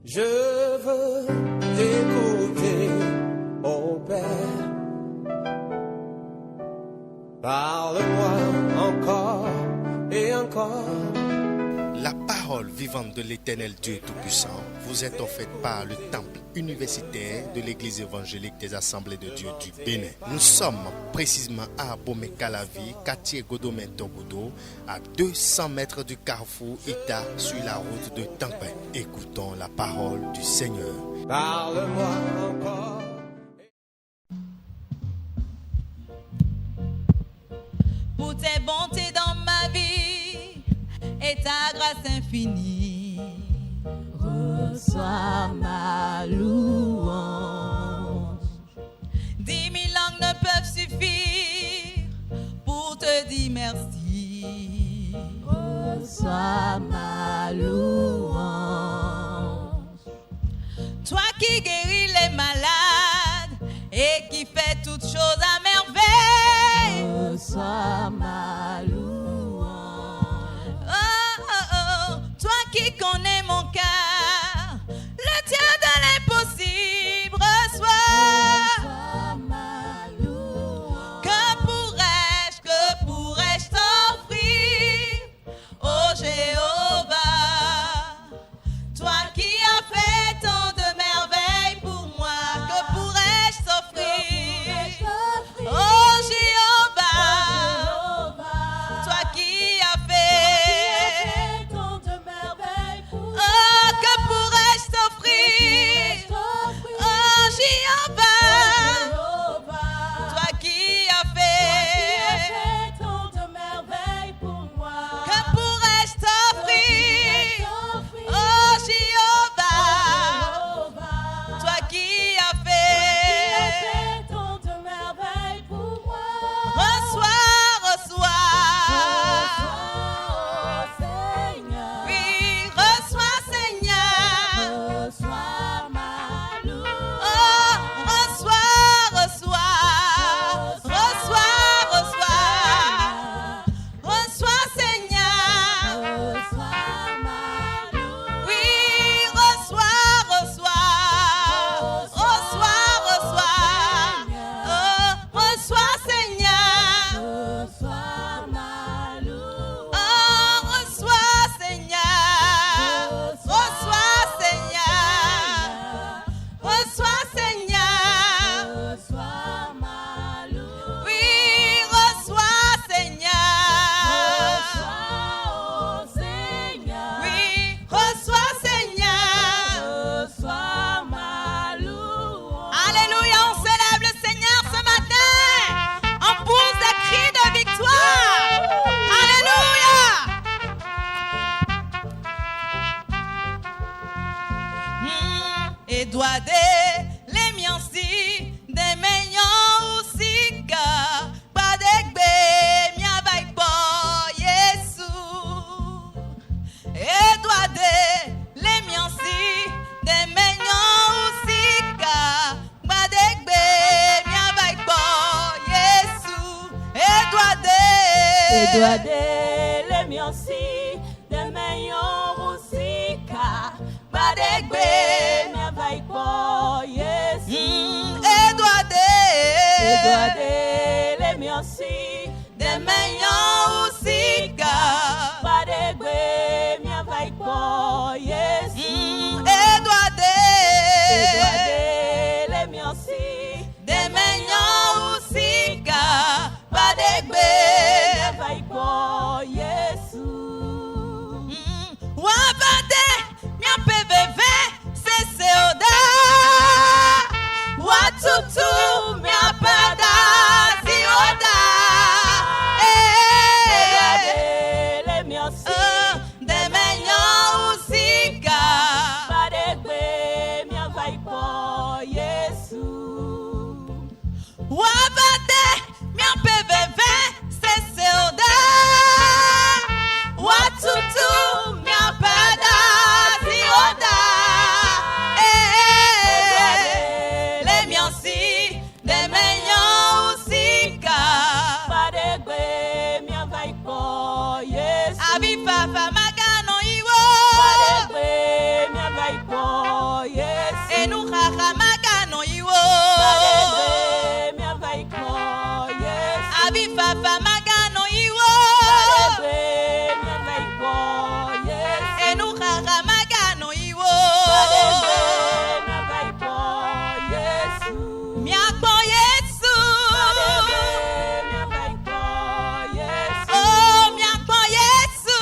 Je veux t'écouter, ô Père. Parle-moi encore et encore. La parole vivante de l'Éternel Dieu Tout-Puissant vous est offerte par le temple universitaire de l'Église évangélique des Assemblées de Dieu du Bénin. Nous sommes précisément à Abomey-Calavi, quartier Godomé-Togodo, à 200 mètres du carrefour Ita sur la route de Tampin. Écoutons la parole du Seigneur. Parle-moi encore. Pour tes bontés dans ma vie et ta grâce infinie, reçois ma louange. 10 000 langues ne peuvent suffire pour te dire merci. Reçois ma louange. Toi qui guéris les malades et qui fais toutes choses à merveille, reçois ma louange. Oh, oh, oh, toi qui connais mon cœur, le Dieu de l'impossible, reçois ma louange. Que pourrais-je t'offrir, ô Jéhovah, toi qui as fait tant de merveilles pour moi, que pourrais-je t'offrir, ô Jéhovah, toi qui as fait tant de merveilles pour moi, oh, que pourrais-je t'offrir, oh Jéhovah, toi qui as fait tant de merveilles pour moi, que pourrais-je t'offrir, oh Jéhovah, toi qui as fait tant de merveilles pour moi. Reçois, Seigneur. Oui, reçois, Seigneur. Reçois ma louange. Oh, reçois, Seigneur. Reçois ma louange. Oui, reçois, oh, reçois, Seigneur. Reçois ma louange. Oh, reçois, Seigneur. Reçois, Seigneur. Reçois ma louange. Oui, reçois, Seigneur. Oui, reçois, Seigneur. Reçois ma louange. Alléluia, on célèbre le Seigneur ce matin. On pousse des cris de victoire. Alléluia. Et doit les miansi des meilleurs aussi car pas d'egbe mia vai boy Jésus. Et doit les miansi des meilleurs aussi car pas d'egbe mia vai boy Jésus. Et doit les miansi des meilleurs aussi car pas d'egbe mia vai boy Jésus. Et doit les miansi des meilleurs aussi car pas d'egbe mia vai boy Jésus. Et doit les miansi des meilleurs aussi car pas d'egbe mia vai boy Enuhaha magano iwo. Abifafa magano iwo. Enuhaha magano iwo. Miakpo Yesu. Oh, miakpo Yesu.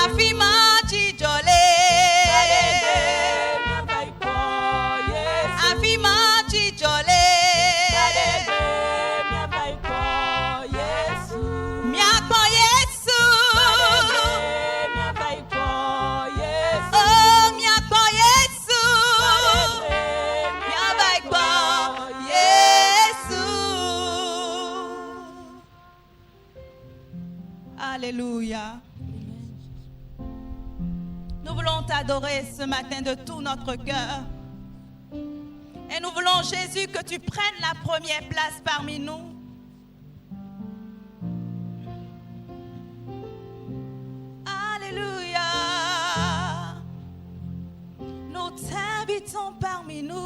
Afima chijole. Afima chijole. Miakpo Yesu. Oh, miakpo Yesu. Miakpo Yesu. Alléluia. Nous voulons t'adorer ce matin de tout notre cœur. Et nous voulons, Jésus, que tu prennes la première place parmi nous. Alléluia. Nous t'invitons parmi nous.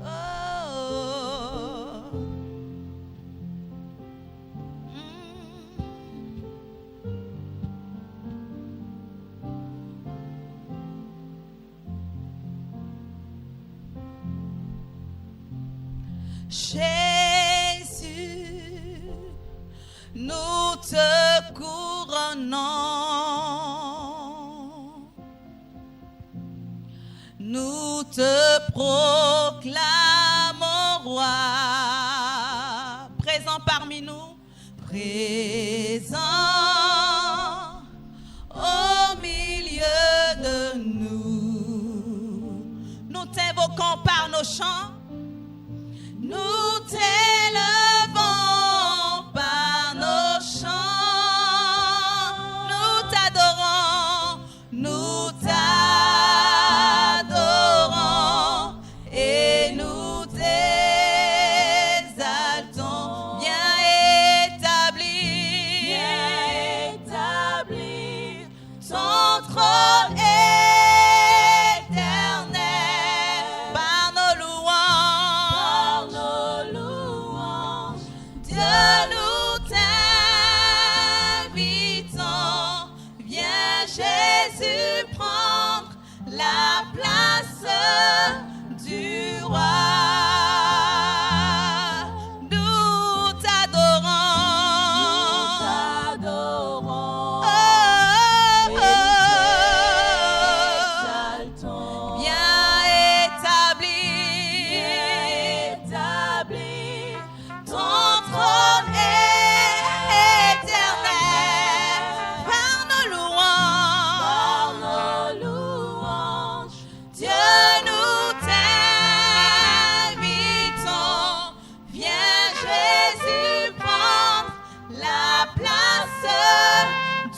Oh. Jésus, nous te couronnons, nous te proclamons roi, présent parmi nous, présent au milieu de nous. Nous t'invoquons par nos chants. Nous t'élevons par nos chants, nous t'adorons, et nous t'exaltons. Bien établi, ton trône éternel, par nos louanges. Dieu, nous t'invitons, viens Jésus prendre la place du roi. Nous t'adorons, bien établi, ton trône éternel, par nos louanges. Dieu, nous t'invitons, viens Jésus prendre la place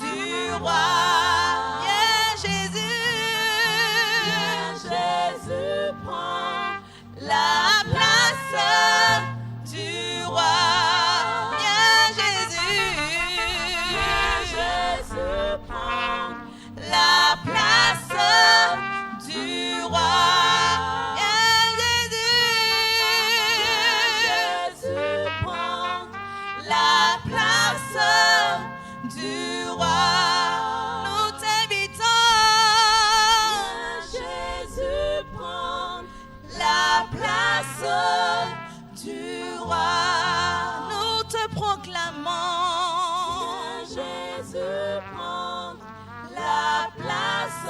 du roi. Viens Jésus prendre la place du roi. Viens Jésus prendre la place du roi. Viens Jésus prendre la place du roi. Nous t'invitons, Jésus prendre la place du roi. Nous te proclamons, Jésus prendre la place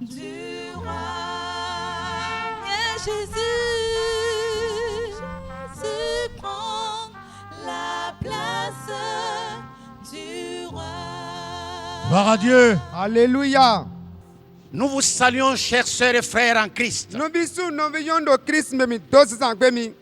du roi. Viens Jésus prendre la place du roi. Gloire à Dieu. Alléluia. Nous vous saluons, chers sœurs et frères en Christ. Nous bisous, nous veillons de Christ, mais dos sans bémi.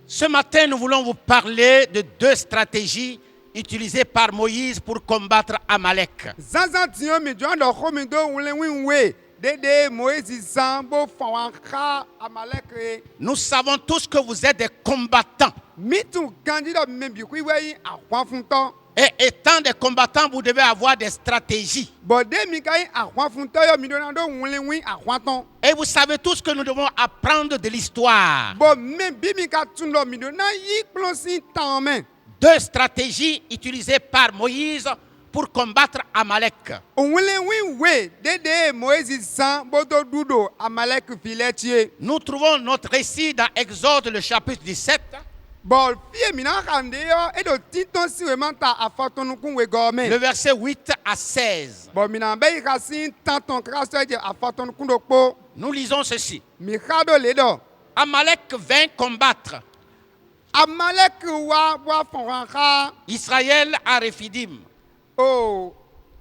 Ce matin, nous voulons vous parler de deux stratégies utilisées par Moïse pour combattre Amalek. Zanzan tio mi joan do khomi do wule winwe. Dede Moïse Zambo Fawanka Amalek. Nous savons tous que vous êtes des combattants. Mitu candidat membi kwiwei a kwafunton. Et étant des combattants, vous devez avoir des stratégies. Bon, dès Mikaï à Juan Funtoyo, Midonando, Wunlewi à Juanton. Et vous savez tous que nous devons apprendre de l'histoire. Bon, même Bimika Tundo, Midona, y plonsi tamen. 2 stratégies utilisées par Moïse pour combattre Amalek. Wunlewi, we, Dede, Moïse, San, Bodo Dudo, Amalek, Filetie. Nous trouvons notre récit dans Exode, le chapitre 17. Bon, fie mina kandeyo, et de titon si we manta a fatonu kun we gorme. Le verset 8 à 16. Bon, mina be ikasin tanton kraso eje a fatonu kun dokpo. Nous lisons ceci. Mikado ledo. Amalek vint combattre Amalek wa fonranka. Israël à Rephidim. Oh,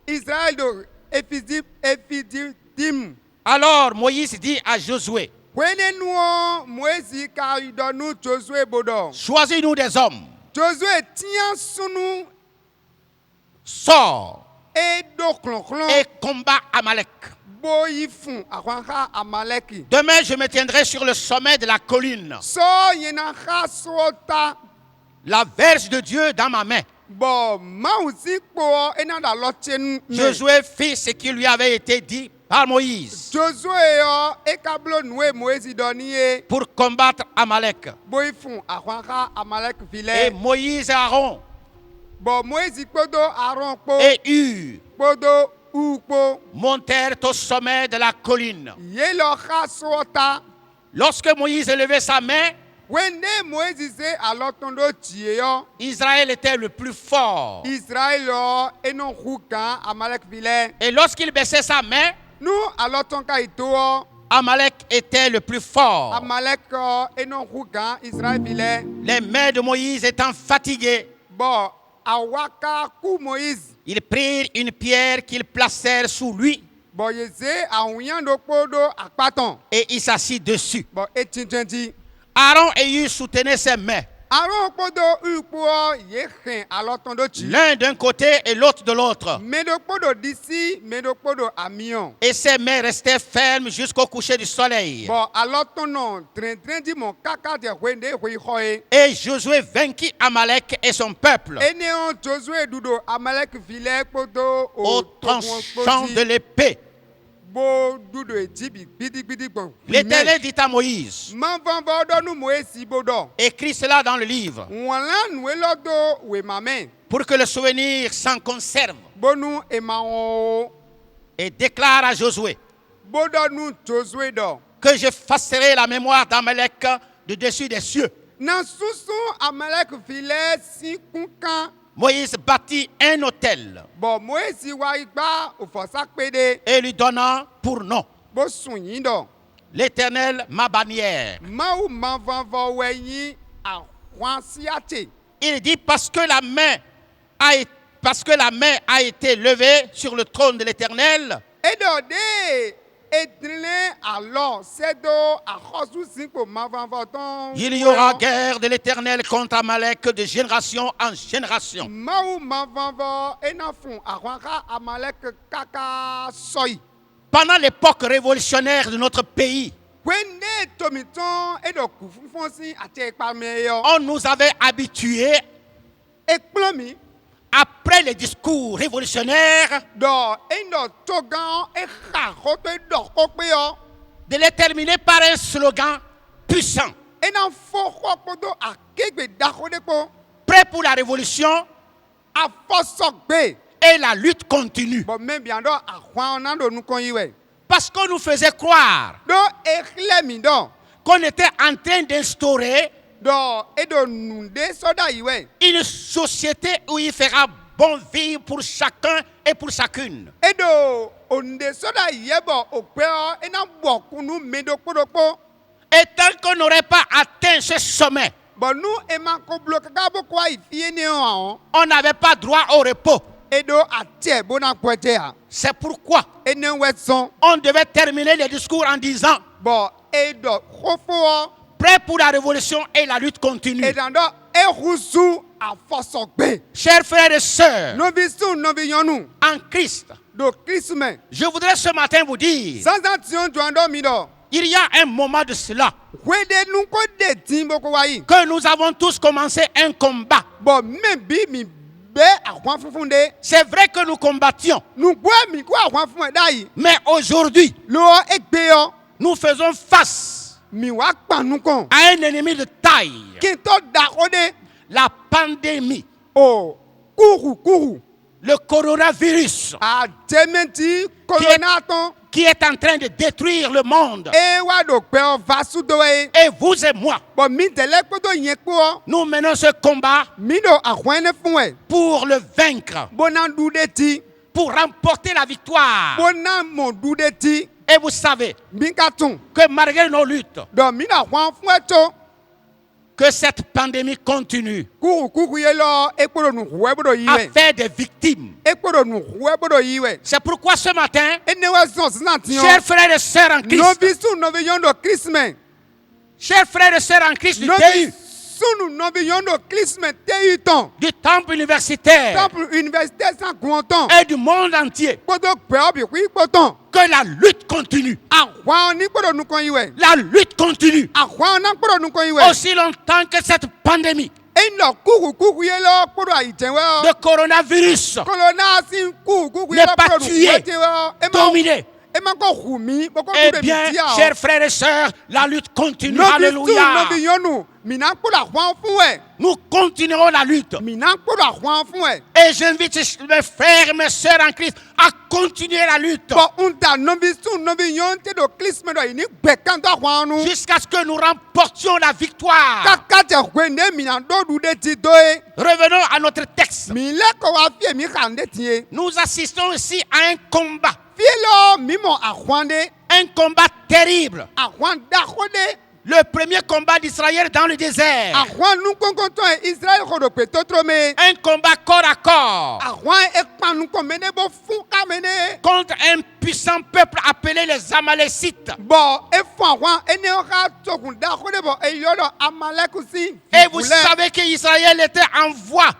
Israël do Ephidim. Alors Moïse dit à Josué, Kwene nuo Moïse ka idonu Josué bodo. choisis-nous des hommes, Josué tian sunu sors e do klon et combat Amalek. boyi fun akwanka Amaleki. Demain, je me tiendrai sur le sommet de la colline, So yena ka sota. la verge de Dieu dans ma main. Bon, Mausi po enanda lotchen. Josué fit ce qui lui avait été dit par Moïse Josué yo ekablo noué Moïse doniye pour combattre Amalek. boy fun akwanka Amalek Et vile. Moïse et Aaron Bon, Moïse podo Aaron po et Hur podo u po montèrent au sommet de la colline. yelo ka sota. Lorsque Moïse élevait sa main, Wende Moïse se alotondo tie yo. Israël était le plus fort. Israël yo enon hukan Amalek vile. Et lorsqu'il baissait sa main, Nous aloton ka ito Amalek était le plus fort. Amalek enon hukan Israël vile. Les mains de Moïse étant fatiguées, Bon, awaka ku Moïse. ils prirent une pierre qu'ils placèrent sous lui Bon, yeze awuyando podo akpaton. et il s'assit dessus. Bon, etinjendi. Aaron et Hur soutenaient ses mains, Aaron podo upo ye khen alotondo chi. l'un d'un côté et l'autre de l'autre. Medo podo d'ici, medo podo amion. Et ses mains restaient fermes jusqu'au coucher du soleil. Bon, alotono tren di mon kaka de wende hui hoe. Et Josué vainquit Amalek et son peuple Eneon Josué dudo Amalek vile podo au tranchant de l'épée. Bo dudo ejibi bidi bon. L'Éternel dit à Moïse, Man van bodo nu Moïse bodo. écris cela dans le livre Wala nu elodo we mamen. pour que le souvenir s'en conserve. Bonu emao. Et déclare à Josué Bodo nu Josué do. que j'effacerai la mémoire d'Amalek de dessus des cieux. Nan susu Amalek vile si kunkan. Moïse bâtit un autel Bon, Moïse wa igba ofosa pede. et lui donna pour nom Bo sunyin do. l'Éternel ma bannière. Maou man van vo weyin a Juan siate. Il dit parce que la main a été levée sur le trône de l'Éternel, Edo de edrile alors c'est do a khosu sinko man van vo ton. il y aura guerre de l'Éternel contre Amalek de génération en génération. Maou man van vo enafun a Juan ka Amalek kaka soy. Pendant l'époque révolutionnaire de notre pays, Kwende tomiton edo kufufonsi ate pa meyo. on nous avait habitués, Ekplomi après les discours révolutionnaires, do endo togan e kha khoto do kokpe yo. de les terminer par un slogan puissant. Ena fo khopodo a kegbe dakode ko Prêt pour la révolution a fosogbe. et la lutte continue. Bon même bien do a Juan onando nu kon yiwe. Parce qu'on nous faisait croire Do ekhlemi do qu'on était en train d'instaurer do edo nunde soda yiwe. une société où il fera bon vivre pour chacun et pour chacune. Edo onde soda yebo okpeo ena bokunu medo podokpo. Et tant qu'on n'aurait pas atteint ce sommet, Bon nous ema ko bloquer ka bokwa ifiene on. on n'avait pas droit au repos. Edo atie bona kwete a. C'est pourquoi Ene wetson. on devait terminer les discours en disant Bon edo khofo prêt pour la révolution et la lutte continue. edando ehusu a fosogbe. Chers frères et sœurs, No bisu no biyonu en Christ, do Christmas. je voudrais ce matin vous dire, Sans action joando mido. il y a un moment de cela Wede nu ko de timbo ko wayi. que nous avons tous commencé un combat. Bon même bi mi be ahwan funfun de. C'est vrai que nous combattions, Nu gbe mi ko ahwan fun e da yi. mais aujourd'hui, Lo egbe yo. nous faisons face Mi wa panu kan. à un ennemi de taille, Ki n to da ko de. la pandémie, O kuru. le coronavirus, A dementi corona ton. qui est en train de détruire le monde. E wa do pe o vasu do e. Et vous et moi, Bon mi tele ko do yen ko. nous menons ce combat Mi do ahwan ne fun e. pour le vaincre, Bonan du de ti. pour remporter la victoire. Bonan mon du de ti. Et vous savez Mi ka ton. que malgré nos luttes, Do mi na ahwan fun e to. que cette pandémie continue Kuru ye lo ekporo nu huwe bodo à yiwe. faire des victimes. Ekporo nu huwe bodo yiwe. C'est pourquoi ce matin, Ene wa son sisan ti yon. chers frères et sœurs en Christ, Novi su novi yon do Christmas. chers frères et sœurs en Christ du Novi TU, sunu novi yon do Christmas te yi ton. du temple universitaire Temple université sans content. et du monde entier, Kodo pe obi kwi poton. que la lutte continue. Ahwa ni kodo nu kon yiwe. La lutte continue. Ahwa na kodo nu kon yiwe. Aussi longtemps que cette pandémie Eno kuru ye lo kodo ayi jen we o. de coronavirus Kolona sin kuru ye n'est lo pas kodo nu tué, huwe te we o. dominée. E ma ko humi. Boko Eh du de bien, mi ti a o. chers frères et sœurs, la lutte continue. Novi su Alléluia. novi yon nu. Mina kodo ahwa fun we. Nous continuerons la lutte. Mina kodo ahwa fun we. Et j'invite mes frères et mes sœurs en Christ à continuer la lutte Bon, on t'a novi su novi yon te do Christmas do yi ni gbekan to ahwa nu. jusqu'à ce que nous remportions la victoire. Kaka te hwe ne mina do du de ti do e. Revenons à notre texte. Mi le ko wa fie mi kande ti e. Nous assistons ici à un combat. Fie lo mi mo ahwan de. Un combat terrible. Ahwan da ko de. Le premier combat d'Israël dans le désert. Ahwan nu konkonton e Israel ko do pe totro me. Un combat corps à corps Ahwan e kpan nu kon mene bo fun ka mene. contre un puissant peuple appelé les Amalécites. Bon, e fun ahwan e ne o ka tokun da ko de bo e yo do Amalek si. Et vous savez qu'Israël était en voie,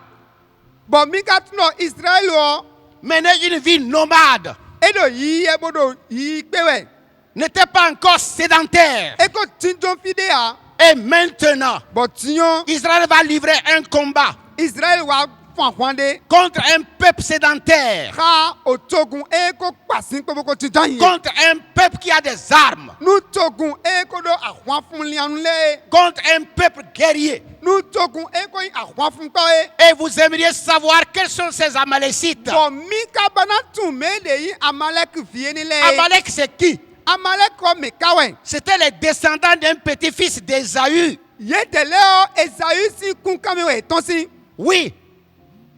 Bon, mi ka tuno Israel o. menait une vie nomade, E do yi e bo do yi pewe. n'était pas encore sédentaire. E ko tinjon fide a. Et maintenant, Bon, tinyon Israël va livrer un combat Israel wa fun ahwan de. contre un peuple sédentaire, Ka o togun e ko pasin ko bo ko tinjon yi. contre un peuple qui a des armes, Nu togun e ko do ahwan fun lianu le. contre un peuple guerrier. Nu togun e ko yi ahwan fun ko e. Et vous aimeriez savoir quels sont ces Amalécites. Bon, mi ka bana tun me de yi Amalek fie ni le. Amalek, c'est qui? Amalek ko me kawen. C'était les descendants d'un petit-fils d'Ésaü. Ye tele o Esaü si kun kame we ton si. Oui,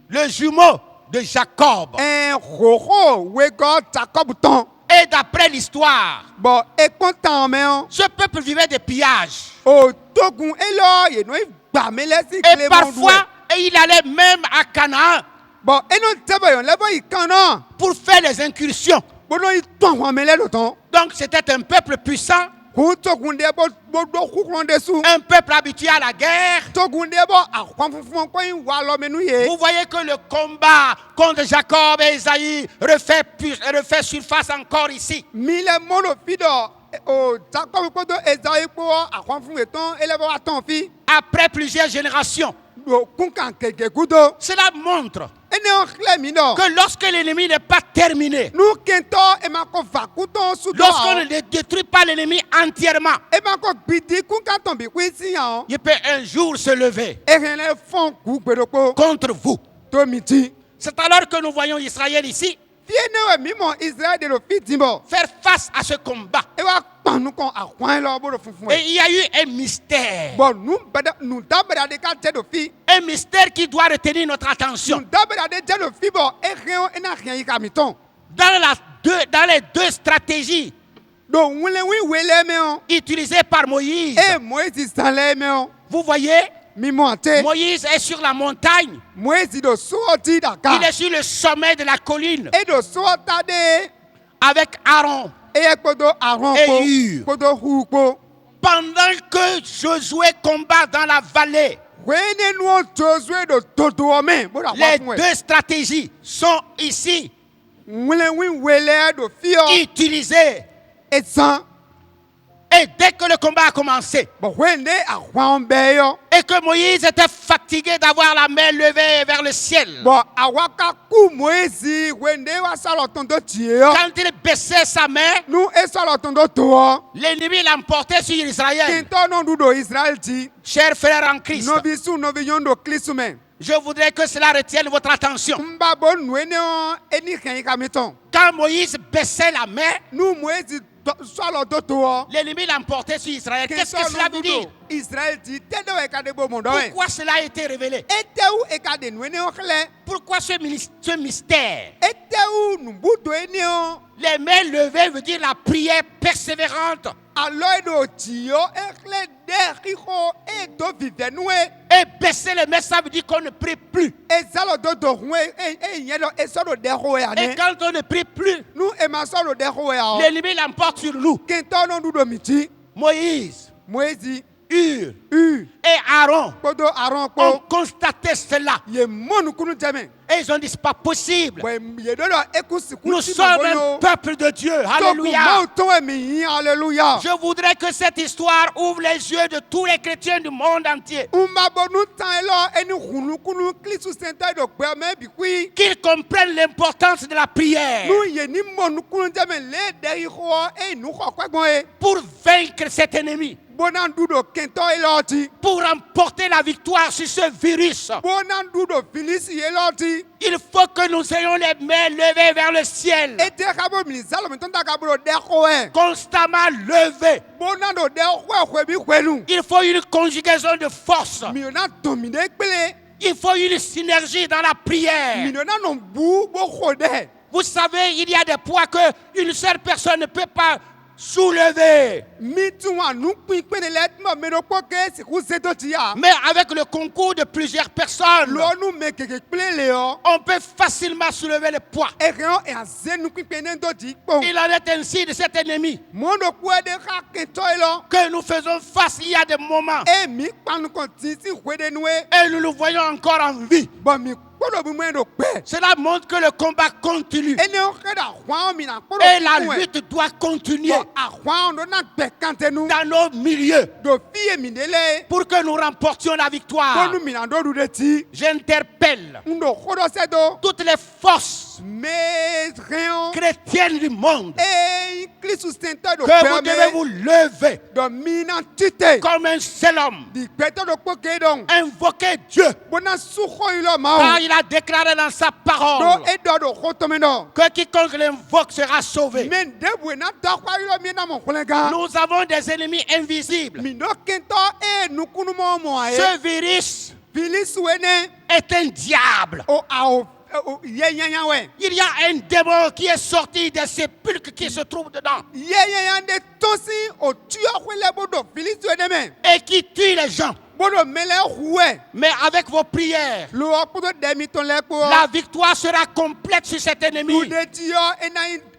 le jumeau de Jacob. Roro we go Jacob ton. Et d'après l'histoire, Bon, e kontan me on. ce peuple vivait des pillages. O togun e lo ye no gba me le si Et Clément parfois, et il allait même à Canaan Bon, e no tebe yon lebo yi kan nan. pour faire les incursions. Bon, no yi ton wan me le lo ton. Donc c'était un peuple puissant, Kun togun de bo do kukron de sou. un peuple habitué à la guerre. Togun de bo akwan funfun ko yin wa lo me nu ye. Vous voyez que le combat contre Jacob et Isaïe refait surface encore ici. Mi le mono fi do o Jacob ko do Esaü ko akwan fun e ton e le bo wa ton fi. Après plusieurs générations. Do kun kan keke kudo. Cela montre E ne on kle mi do. que lorsque l'ennemi n'est pas terminé, Nu kento e ma ko va kuton su do. lorsqu'on ne détruit pas l'ennemi entièrement, E ma ko bidi kun kan ton bi kwi si yan. il peut un jour se lever E ren le fon ku gbedopo. contre vous. To mi ti. C'est alors que nous voyons Israël ici Fie ne we mi mo Israel de lo fi timbo. faire face à ce combat. E wa kpan nu kon akwan lo bo do funfun. Et il y a eu un mystère. Bon, nous dabra de ka te do fi. Un mystère qui doit retenir notre attention. Nous dabra de te do fi bo e rien e na rien yi ka mi ton. Dans les deux stratégies Do wule wi wele me on. utilisées par Moïse, E Moïse san le me on. vous voyez, Mi monte. Moïse est sur la montagne. Moïse do sorti daka. Il est sur le sommet de la colline E do sorta de avec Aaron. e kodo Aaron Et ko. Hur. Kodo Hur ko. Pendant que Josué combat dans la vallée, Wene nou Josué do toto ome. Bo da les kwa fun. deux stratégies sont ici Wule wi wele do fi o. utilisées. E san. Et dès que le combat a commencé, Bon, wende ahwan beyo. et que Moïse était fatigué d'avoir la main levée vers le ciel, Bon, awaka ku Moïse wende wa salo tondo tio. quand il baissait sa main, Nous et salo tondo to. l'ennemi l'emportait sur Israël. Kento non dudo Israël ti. Chers frères en Christ, Novi su novi yondo klisume. je voudrais que cela retienne votre attention. Mbabo nwene eni khen kamiton. Quand Moïse baissait la main, Nous Moïse salo do to. l'ennemi l'emportait sur Israël. Qu'est-ce que cela veut dire? Israël ti tedo e kade bo mondo e. Pourquoi cela a été révélé? Eteu e kade nwene o khle. Pourquoi ce mystère? Eteu nubudo eni o. Les mains levées veut dire la prière persévérante. Alors do tio e khle de riho e do vivenue. Et baisser les mains, ça veut dire qu'on ne prie plus. E salo do do hwe e yedo e salo de ho ya Et ne. quand on ne prie plus, Nous e ma salo de ho ya. l'ennemi l'emporte sur nous. Kento non dudo miti. Moïse, Moïse Hur et et Aaron Kodo Aaron ont ko constaté cela. ye monu kunu jame. Et ils ont dit, c'est pas possible. Ouais, ye do lo ekusi Nous kuti sommes un peuple de Dieu. Alléluia. Alléluia. Je voudrais que cette histoire ouvre les yeux de tous les chrétiens du monde entier. Umba bonu tan elo eni hunu kunu klisu senta do gbe me bi kui. Qu'ils comprennent l'importance de la prière Nu ye ni monu kunu jame le deri ho e nu ho kwagbon e. pour vaincre cet ennemi, Bonan dudo kento eloti. pour remporter la victoire sur ce virus. Bonan dudo filisi eloti. Il faut que nous ayons les mains levées vers le ciel, Ete kabo mi zalo mi tonta kabo de ho e. constamment levées. Bonan do de ho bi kwenu. Il faut une conjugaison de force. Mi ona domine pele. Il faut une synergie dans la prière. Mi ona no bu bo khode. Vous savez, il y a des poids que une seule personne ne peut pas soulever. Mi tun wa nu pin pele let mo me no poke si ku seto ti ya. Mais avec le concours de plusieurs personnes, Lo nu me keke pele le o. on peut facilement soulever le poids. E ren e azen nu pin pele ndo ti po. Il en est ainsi de cet ennemi Mondo ku de ka kento elo. que nous faisons face. Il y a des moments E mi panu kon ti si kwede nu e. et nous le voyons encore en vie. Bon mi kodo bu mo ndo pe. Cela montre que le combat continue E ne o keda hwan mi na kodo. et la lutte doit continuer Bon a hwan do na gbe kante nu. dans nos milieux Do fiye mi dele. pour que nous remportions la victoire. Bonu mi na do du de ti. J'interpelle Ndo kodo seto. toutes les forces Me ren. chrétiennes du monde E klisu senta do que vous devez perme. vous lever Do mi na tite. comme un seul homme. Di peto do poke don. Invoquer Dieu. Bona suho ilo ma Car o. il a déclaré dans sa Do parole e do do khotome do. que quiconque l'invoque sera sauvé. Men de bu na da kwa ilo mi na mo kolega. Nous avons des ennemis invisibles. Mi no kento e nukunu mo mo aye. Ce virus Filis wene est un diable. o a o ye nya we. Il y a un démon qui est sorti des sépulcres qui se trouvent dedans Ye de tosi o tuyo kwele bodo filis wene me. et qui tue les gens. Bodo mele huwe. Mais avec vos prières, Lo okudo demi ton le ko. la victoire sera complète sur cet ennemi. Lu de tiyo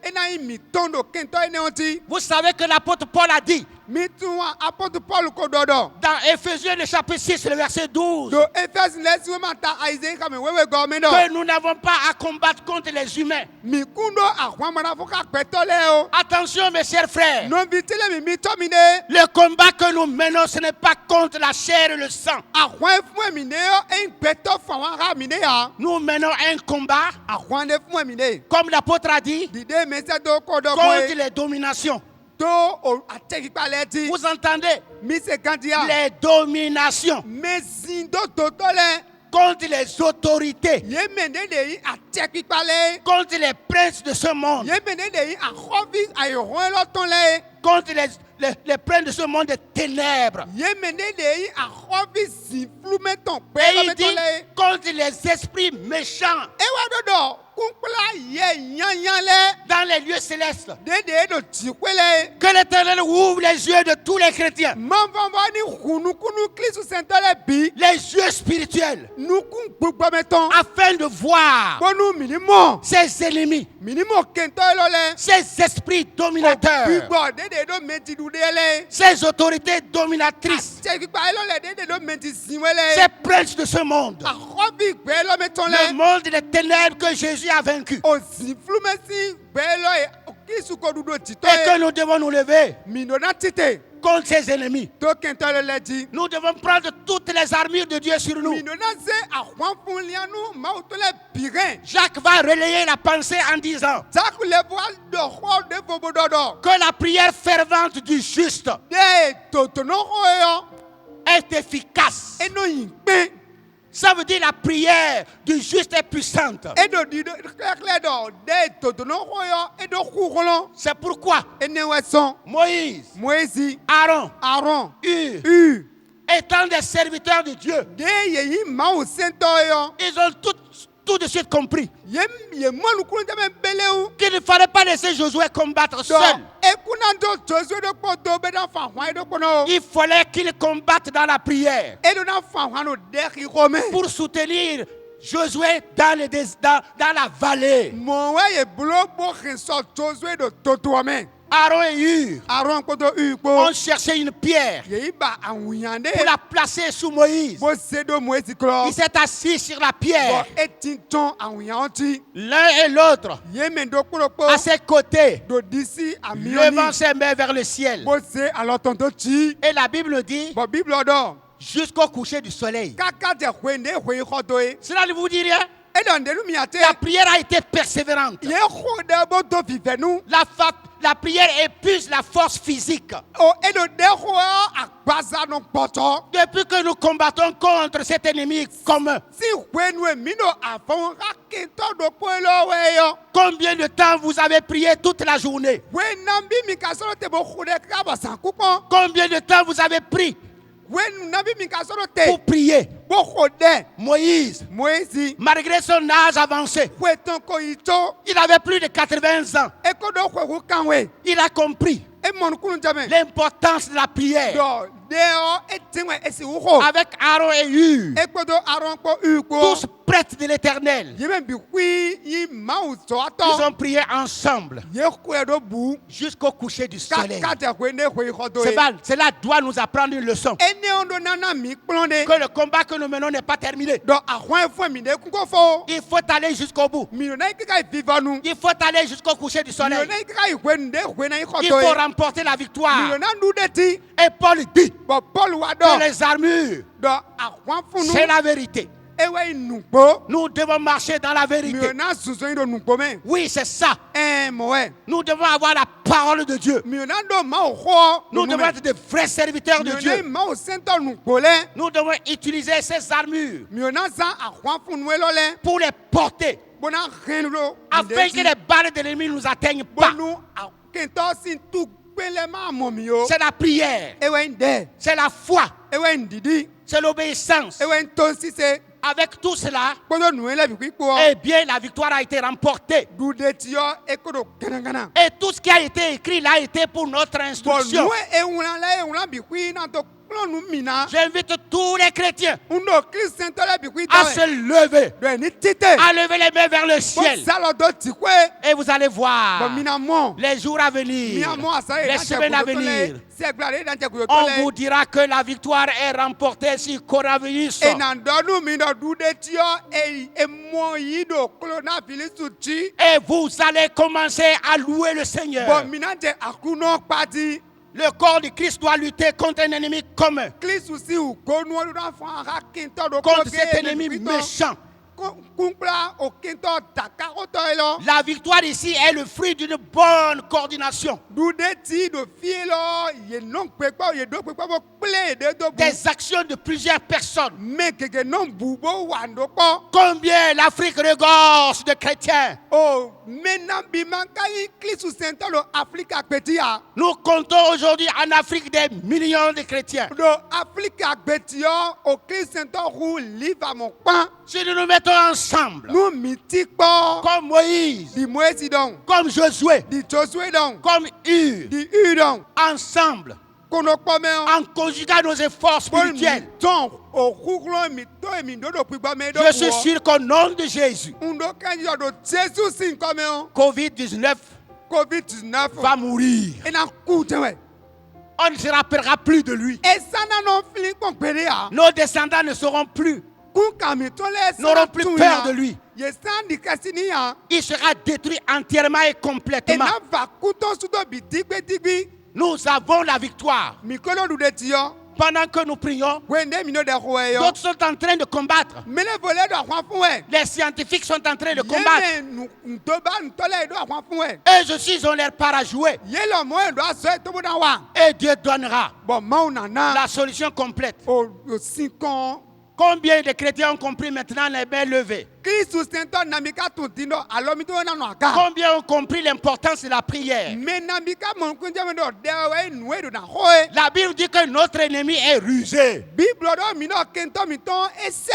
enai mi tondo kento ene onti. Vous savez que l'apôtre Paul a dit Mi tuwa apôtre Paul ko dodo. dans Éphésiens le chapitre 6, le verset 12, Do Efes lesi we mata Isaiah kame wewe gomendo. que nous n'avons pas à combattre contre les humains. Mi kundo ahwa mana fuka peto le o. Attention mes chers frères, Non vitele mi to mi ne. le combat que nous menons, ce n'est pas contre la chair et le sang. Ahwa fun mi ne o en peto fa wa ha mi ne ya. Nous menons un combat, Ahwa de fun mi ne. comme l'apôtre a dit, Dide me se do ko do contre ko. les dominations. Do o ateki paleti. Vous entendez? Mi se kandia. Les dominations, Me zindo totole. contre les autorités, Ye mende de yi ateki pale. contre les princes de ce monde, Ye mende de yi ahovi ayo lo ton le. contre les princes de ce monde des ténèbres. Ye mende de yi ahovi ziflu me ton pe Et lo il me dit ton le. contre les esprits méchants Ewa dodo kunkula ye nyanyan le. dans les lieux célestes. Dede do tikwele. Que l'Éternel ouvre les yeux de tous les chrétiens, Manvanva ni hunu kunu klisu sentole bi. les yeux spirituels, Nukun gbogbo meton. afin de voir Bonu minimo. ses ennemis, Minimo kento elole. ses esprits dominateurs, Bigbo dede do menti dudele. ses autorités dominatrices, Ateki pa elole dede do menti sinwele. ces princes de ce monde, Ahovi gbe lo meton le le. monde des ténèbres que Jésus a vaincu. O ziflu mesi gbe lo Kristu ko dudo et tito que nous devons nous lever mino na tite contre ses ennemis. to kento le leji Nous devons prendre toutes les armures de Dieu sur nous. mino na se ahwan fun lianu ma to le birin Jacques va relayer la pensée en disant zaku le voile de ho de bobododo que la prière fervente du juste de totono ho est efficace. eno yinpe Ça veut dire la prière du juste est puissante. edo di kle do de totono ho edo khugolo C'est pourquoi ene weson Moïse, Moïse Aaron, Aaron Hur, étant des serviteurs de Dieu, de yeyi ma o sento yo ils ont tout de suite compris yem ye monu kun de beleu qu'il ne fallait pas laisser Josué combattre do seul. ekuna do Josué do ko do be da fa hwan do kono Il fallait qu'il combatte dans la prière edo na fa hwan no de ki rome pour soutenir Josué dans la vallée. mo wa ye bulo bo so Josué do toto me Aaron et Hur Aaron ko do upo ont cherché une pierre yeyi ba awunyande pour la placer sous Moïse. bo sedo Moïse klo Il s'est assis sur la bo pierre, etinton awunyanti l'un et l'autre, yeme do kuro à ses côtés, do disi levant amioni ses mains vers le ciel. bo se alors tonto chi Et la Bible dit bo bible do jusqu'au coucher du soleil. kaka de hwende hwe khodoe Cela ne vous dit rien? edo ndelu miate La prière a été persévérante. ye khode bo do vivenu La prière épuise la force physique. o edo de ho agbaza no poto Depuis que nous combattons contre cet ennemi commun, si hwenu mino afon hakinto do polo weyo combien de temps vous avez prié toute la journée? wenambi mikasoro te bo khode ka ba sankukon Combien de temps vous avez pris wenambi mikasoro te pour prier? bo khode Moïse, Moïse malgré son âge avancé, hweton ko ito il avait plus de 80 ans. ekodo hwe kanwe Il a compris e mon kunu jame l'importance de la prière. do deo etinwe esi uho Avec Aaron et Hur, ekodo Aaron ko uko tous prêtres de l'Éternel, yeme bi hui yi mau so ils ato ont prié ensemble ye kwe do bu jusqu'au coucher du soleil. kaka te hwende hwe khodo Cela doit nous apprendre une leçon. ene ondo nana mi klonde Que le combat que nous menons n'est pas terminé. do ahwan fo mi de kuko fo Il faut aller jusqu'au bout. mi na ikika vivanu Il faut aller jusqu'au coucher du mi soleil. na ikika hwende hwena Il khodo faut remporter la mi victoire. na ndudeti Et Paul dit bo Paul wa do que les armures, do ahwan funu c'est la vérité. ewe nugbo Nous devons marcher dans la mi vérité. na susun do nugbo me Oui, c'est ça. moe Nous devons avoir la parole de Dieu. mi na do ma ho Nous devons être des vrais serviteurs de mi na Dieu. ma o sento nugbo le Nous devons utiliser ces armures mi na za ahwan funu elole pour les porter bona renlo afin que les balles de l'ennemi ne nous atteignent pas. bonu akento sin tu pele ma momio C'est la prière, ewe nde c'est la foi, ewe ndidi c'est l'obéissance. ewe ntonsi se Avec tout cela, kodo nuele bi kpo eh bien, la victoire a été remportée. dudetio ekodo ganagana Et tout ce qui a été écrit là a été pour notre bo instruction. nu ewula bi kwi na to klonu mina J'invite tous les chrétiens undo Christian to le bi kwi à ta se lever, do ni tite à lever les mains vers le bo ciel. salo do tikwe Et vous allez bo voir mina mo les jours à venir, mina mo asa les semaines à venir. se glare dan te kuyo On tole vous dira que la victoire est remportée sur coronavirus. e na ndonu mi do dudetio e mo yi do klona filisu chi Et vous allez commencer à louer le bo Seigneur. mina je akuno pati Le corps de Christ doit lutter contre un ennemi commun, Kristu si ukonu do na fa hakinto do contre cet ennemi méchant. kunkla o kinto taka oto elo La victoire ici est le fruit d'une bonne coordination. dudeti do fielo ye non pepa ye do pepa bo ple de do bu Des actions de plusieurs personnes. me keke non bubo wando ko Combien l'Afrique regorge de chrétiens. o mena bi mankai Kristu sentalo Afrika petia Nous comptons aujourd'hui en Afrique des millions de chrétiens. do Afrika petio o Kristu sentalo liva mon pan Si nous nous mettons ensemble, nous mitikpo comme Moïse, di Moïse donc comme Josué, di Josué donc comme Hur, di Hu donc ensemble, kono kpome en conjuguant nos efforts spirituels, ton o kuklo mi to mi do do pigba me do je suis sûr qu'au nom de Jésus, undo kanyo do Jesus sin kome on Covid-19 COVID-19 va mourir. et na kutewe On ne se rappellera plus de lui. et ça na non fili kon pere a Nos descendants ne seront plus n'auront plus peur de lui. Ye san di kasini ya. Il sera détruit entièrement et complètement. Ena va kuton sudo bi digbe digbi. Nous avons la victoire. Mikolo du de tiyo. Pendant que nous prions, Wende mino de hueyo. d'autres sont en train de combattre. Mele vole do hwan fuwe. Les scientifiques sont en train de combattre. Yeme ntoba ntole do hwan fuwe. Et je suis en l'air para jouer. Yelo mo do aso tobo da wa. Et Dieu donnera Bon maunana. la solution complète. O 5 ans. Combien de chrétiens ont compris maintenant les mains levées? Kristu sento namika tuntino alomito na no aka. Combien ont compris l'importance de la prière? Me namika mon kunja me do dewe nuwe do na hoe. La Bible dit que notre ennemi est rusé. Bible do mino kento miton esse.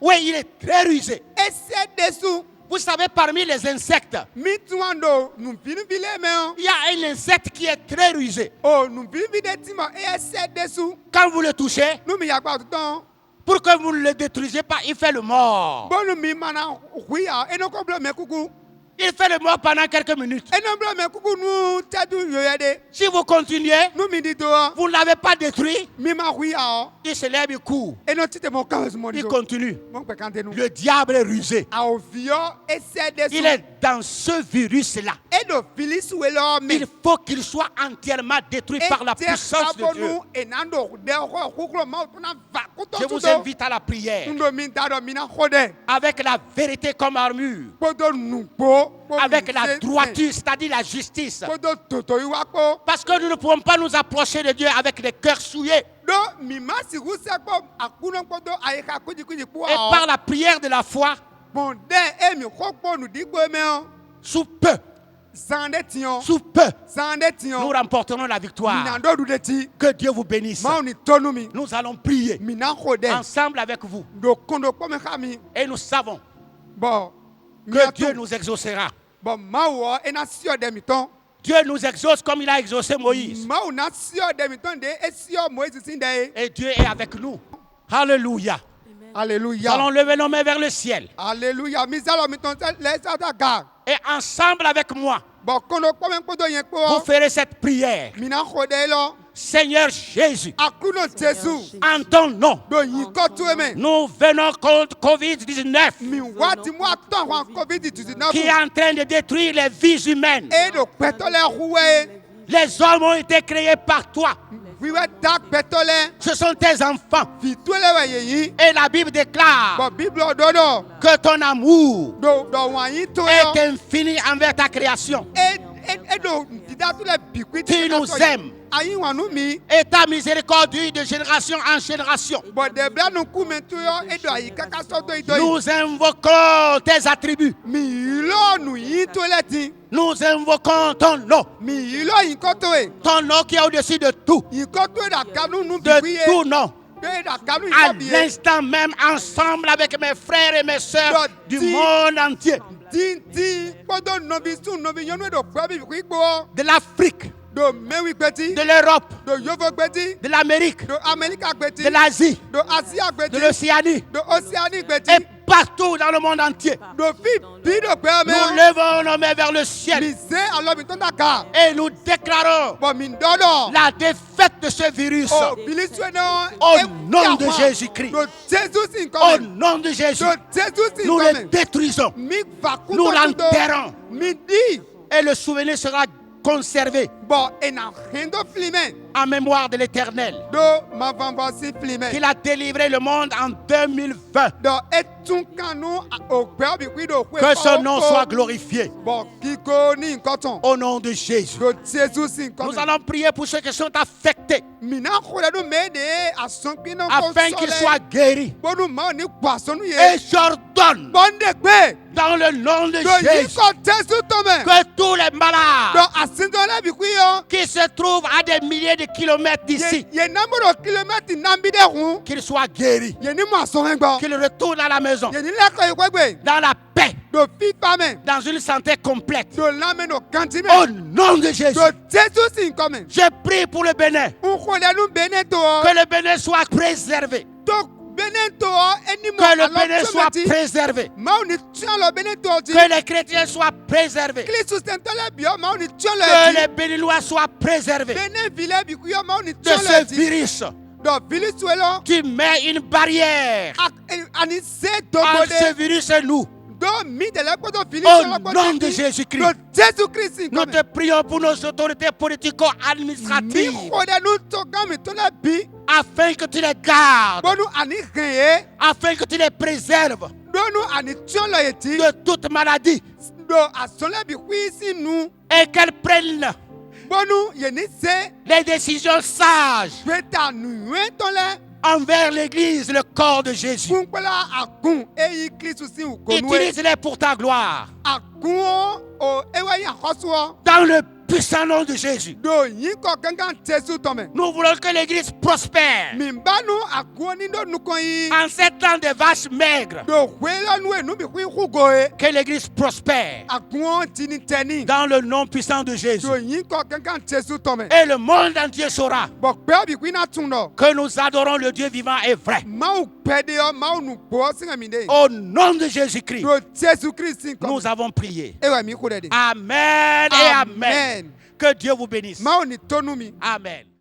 Oui, il est très rusé. Esse desu. Vous savez, parmi les insectes, Mituando nous vile me. il y a un insecte qui est très rusé. Oh nous vile de timo esse desu. Quand vous le touchez, Nous mi yakwa tout temps. pour que vous ne le détruisiez pas, il fait le mort. Bon mi mana huya enoko blo me kuku. Il fait le mort pendant quelques minutes. Enoblo me kuku nu tadu yoyade. Si vous continuez, Nous mi dito. vous ne l'avez pas détruit, Mi ma huya. il se lève, il court. Eno tite mon kaos mon Il diso. continue. Mon pekante nous. Le diable est rusé. A ovio esse desu. Il est dans ce virus-là. Edo filis welo me. Il faut qu'il soit entièrement détruit par la puissance de Dieu. Je vous invite à la prière avec la vérité comme armure, avec la droiture, c'est-à-dire la justice. Parce que nous ne pouvons pas nous approcher de Dieu avec les cœurs souillés. Et par la prière de la foi, sous peu, nous remporterons la victoire. Que Dieu vous bénisse. Nous allons prier ensemble avec vous. Et nous savons que Dieu nous exaucera. Dieu nous exauce comme il a exaucé Moïse. Et Dieu est avec nous. Alléluia. Nous Alléluia. allons lever nos mains vers le ciel. Alléluia. Et ensemble avec moi, vous ferez cette prière. Seigneur Jésus, en ton nom, nous venons contre Covid-19 qui est en train de détruire les vies humaines. Les hommes ont été créés par toi. Ce sont tes enfants. Et la Bible déclare que ton amour est infini envers ta création. Tu nous aimes. Et ta miséricorde dure de génération en génération. Nous invoquons tes attributs. Nous invoquons ton nom. Ton nom qui est au-dessus de tout. De tout nom. À l'instant même, ensemble avec mes frères et mes sœurs du monde entier. De l'Afrique. De l'Europe, de l'Amérique, de l'Asie, de l'Océanie et partout dans le monde entier. Nous levons nos mains vers le ciel et nous déclarons la défaite de ce virus au nom de Jésus-Christ. Au nom de Jésus, nous le détruisons, nous l'enterrons et le souvenir sera conservé en mémoire de l'Éternel, qu'il a délivré le monde en 2020. Que son nom soit glorifié. Au nom de Jésus. Nous allons prier pour ceux qui sont affectés, afin qu'ils soient guéris. Et j'ordonne, dans le nom de Jésus, que tous les malades qui se trouvent à des milliers de kilomètres d'ici, qu'ils soient guéris, qu'ils retournent à la maison dans la paix, dans une santé complète. Au nom de Jésus, je prie pour le Bénin, que le Bénin soit préservé. Que le Bénin soit préservé. Que les chrétiens soient préservés. Que les Béninois soient préservés de ce virus. Tu mets une barrière entre ce virus et nous. Au nom de Jésus-Christ, nous te prions pour nos autorités politico-administratives afin que tu les gardes, afin que tu les préserves de toute maladie et qu'elles prennent les décisions sages envers l'Église, le corps de Jésus. Utilise-les pour ta gloire. Dans le puissant nom de Jésus. Nous voulons que l'Église prospère. En ces temps de vaches maigres, que l'Église prospère. Dans le nom puissant de Jésus. Et le monde entier saura que nous adorons le Dieu vivant et vrai. Au nom de Jésus-Christ, nous avons prié. Amen et amen. Que Dieu vous bénisse. Amen.